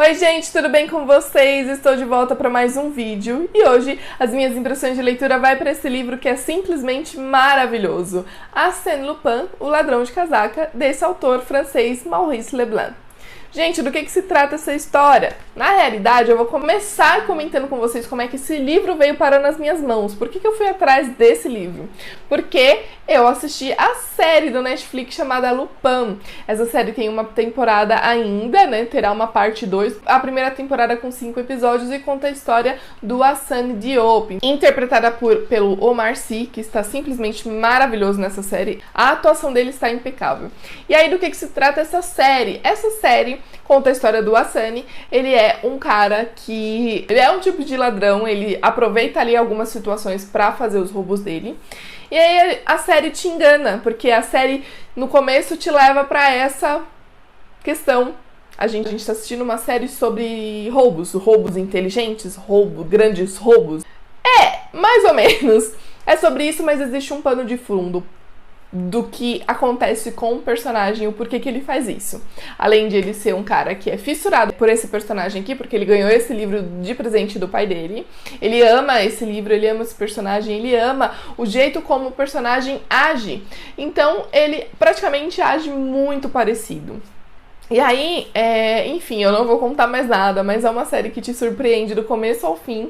Oi gente, tudo bem com vocês? Estou de volta para mais um vídeo e hoje as minhas impressões de leitura vai para esse livro que é simplesmente maravilhoso, Arsène Lupin, O Ladrão de Casaca, desse autor francês Maurice Leblanc. Gente, do que se trata essa história? Na realidade, eu vou começar comentando com vocês como é que esse livro veio parar nas minhas mãos. Por que eu fui atrás desse livro? Porque eu assisti a série do Netflix chamada Lupin. Essa série tem uma temporada ainda, né? Terá uma parte 2. A primeira temporada com 5 episódios e conta a história do Hassan Diop, interpretada pelo Omar Sy, que está simplesmente maravilhoso nessa série. A atuação dele está impecável. E aí, do que se trata essa série? Essa série conta a história do Hassan. Ele é um cara que... ele é um tipo de ladrão, ele aproveita ali algumas situações pra fazer os roubos dele. E aí a série te engana, porque a série no começo te leva pra essa questão. A gente tá assistindo uma série sobre roubos inteligentes, grandes roubos. Mais ou menos. É sobre isso, mas existe um pano de fundo do que acontece com o personagem, o porquê que ele faz isso. Além de ele ser um cara que é fissurado por esse personagem aqui, porque ele ganhou esse livro de presente do pai dele. Ele ama esse livro, ele ama esse personagem, ele ama o jeito como o personagem age. Então, ele praticamente age muito parecido. E aí, enfim, eu não vou contar mais nada, mas é uma série que te surpreende do começo ao fim.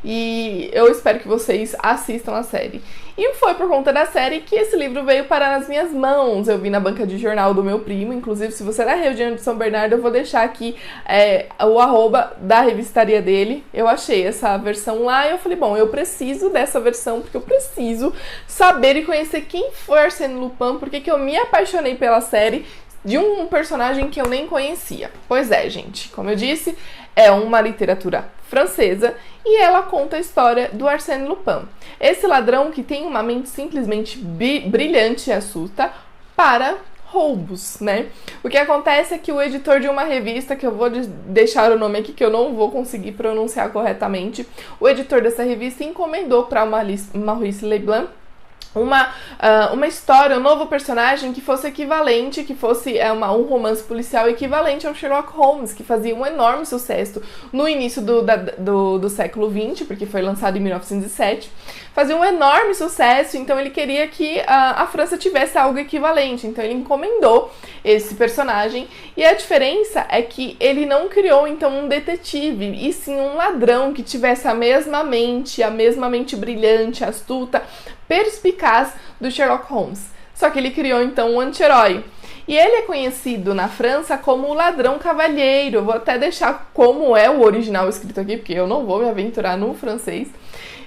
E eu espero que vocês assistam a série. E foi por conta da série que esse livro veio parar nas minhas mãos. Eu vi na banca de jornal do meu primo. Inclusive, se você é da região de São Bernardo, eu vou deixar aqui o arroba da revistaria dele. Eu achei essa versão lá e eu falei, bom, eu preciso dessa versão, porque eu preciso saber e conhecer quem foi Arsène Lupin, porque que eu me apaixonei pela série de um personagem que eu nem conhecia. Pois é, gente, como eu disse, é uma literatura francesa e ela conta a história do Arsène Lupin. Esse ladrão que tem uma mente simplesmente brilhante e astuta para roubos, né? O que acontece é que o editor de uma revista, que eu vou deixar o nome aqui que eu não vou conseguir pronunciar corretamente, o editor dessa revista encomendou para Maurice Leblanc uma história, um novo personagem que fosse equivalente, que fosse um romance policial equivalente ao Sherlock Holmes, que fazia um enorme sucesso no início do século XX, porque foi lançado em 1907, fazia um enorme sucesso, então ele queria que a França tivesse algo equivalente, então ele encomendou esse personagem, e a diferença é que ele não criou então um detetive, e sim um ladrão que tivesse a mesma mente brilhante, astuta, perspicaz do Sherlock Holmes. Só que ele criou então um anti-herói. E ele é conhecido na França como o ladrão cavalheiro. Eu vou até deixar como é o original escrito aqui, porque eu não vou me aventurar no francês.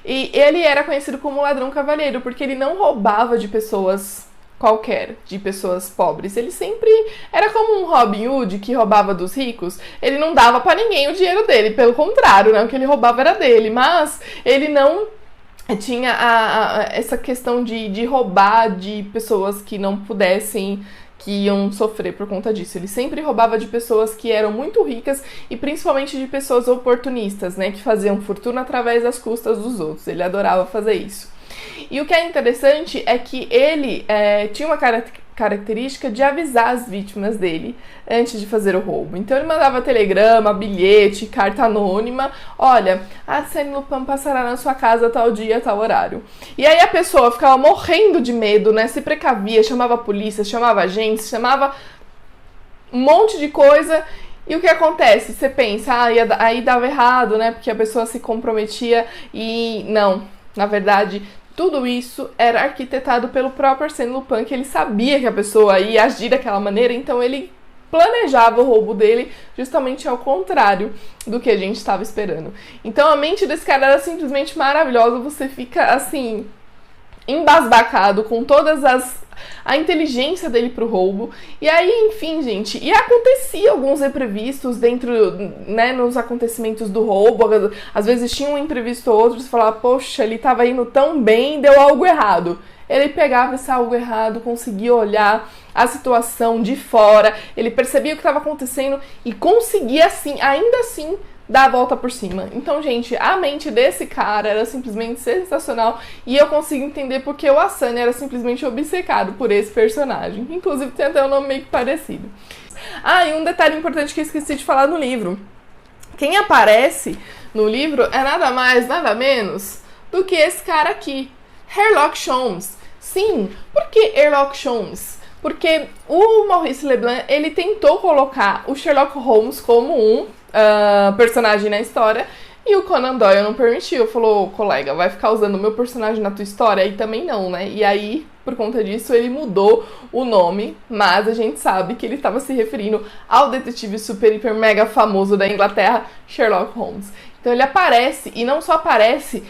E ele era conhecido como o ladrão cavalheiro, porque ele não roubava de pessoas qualquer, de pessoas pobres. Ele sempre era como um Robin Hood que roubava dos ricos. Ele não dava pra ninguém o dinheiro dele, pelo contrário, né? O que ele roubava era dele, mas ele não tinha essa questão de roubar de pessoas que não pudessem, que iam sofrer por conta disso. Ele sempre roubava de pessoas que eram muito ricas e principalmente de pessoas oportunistas, né, que faziam fortuna através das custas dos outros. Ele adorava fazer isso. E o que é interessante é que ele tinha uma característica de avisar as vítimas dele antes de fazer o roubo. Então ele mandava telegrama, bilhete, carta anônima. Olha, Arsène Lupin passará na sua casa tal dia, tal horário. E aí a pessoa ficava morrendo de medo, né? Se precavia, chamava a polícia, chamava agentes, chamava um monte de coisa. E o que acontece? Você pensa, aí dava errado, né? Porque a pessoa se comprometia e não, na verdade, tudo isso era arquitetado pelo próprio Arsène Lupin, que ele sabia que a pessoa ia agir daquela maneira, então ele planejava o roubo dele justamente ao contrário do que a gente estava esperando. Então a mente desse cara era simplesmente maravilhosa, você fica assim, embasbacado com todas a inteligência dele pro roubo. E aí, enfim, gente, e acontecia alguns imprevistos dentro, né, nos acontecimentos do roubo. Às vezes tinha um imprevisto ou outro, você falava, poxa, ele tava indo tão bem, deu algo errado. Ele pegava esse algo errado, conseguia olhar a situação de fora, ele percebia o que estava acontecendo e conseguia, assim, ainda assim, dar a volta por cima. Então, gente, a mente desse cara era simplesmente sensacional e eu consigo entender porque o Hassan era simplesmente obcecado por esse personagem. Inclusive, tem até um nome meio que parecido. Ah, e um detalhe importante que eu esqueci de falar no livro. Quem aparece no livro é nada mais, nada menos do que esse cara aqui, Sherlock Holmes. Sim, por que Sherlock Holmes? Porque o Maurice Leblanc, ele tentou colocar o Sherlock Holmes como um personagem na história, e o Conan Doyle não permitiu, falou, colega, vai ficar usando o meu personagem na tua história? E também não, né? E aí, por conta disso, ele mudou o nome, mas a gente sabe que ele estava se referindo ao detetive super, hiper, mega famoso da Inglaterra, Sherlock Holmes. Então ele aparece, e não só aparece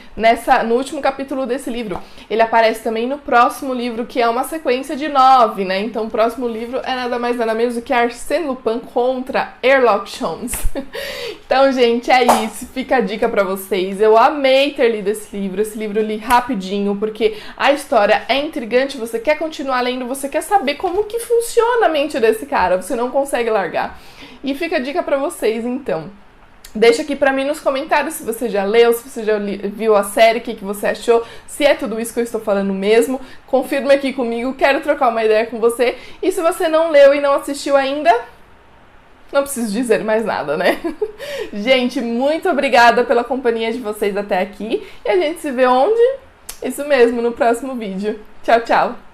no último capítulo desse livro, ele aparece também no próximo livro, que é uma sequência de 9, né? Então o próximo livro é nada mais nada menos do que Arsène Lupin contra Sherlock Holmes. Então, gente, é isso. Fica a dica pra vocês. Eu amei ter lido esse livro eu li rapidinho, porque a história é intrigante, você quer continuar lendo, você quer saber como que funciona a mente desse cara, você não consegue largar. E fica a dica pra vocês, então. Deixa aqui pra mim nos comentários se você já leu, se você já viu a série, o que você achou, se é tudo isso que eu estou falando mesmo. Confirma aqui comigo, quero trocar uma ideia com você. E se você não leu e não assistiu ainda, não preciso dizer mais nada, né? Gente, muito obrigada pela companhia de vocês até aqui. E a gente se vê onde? Isso mesmo, no próximo vídeo. Tchau, tchau!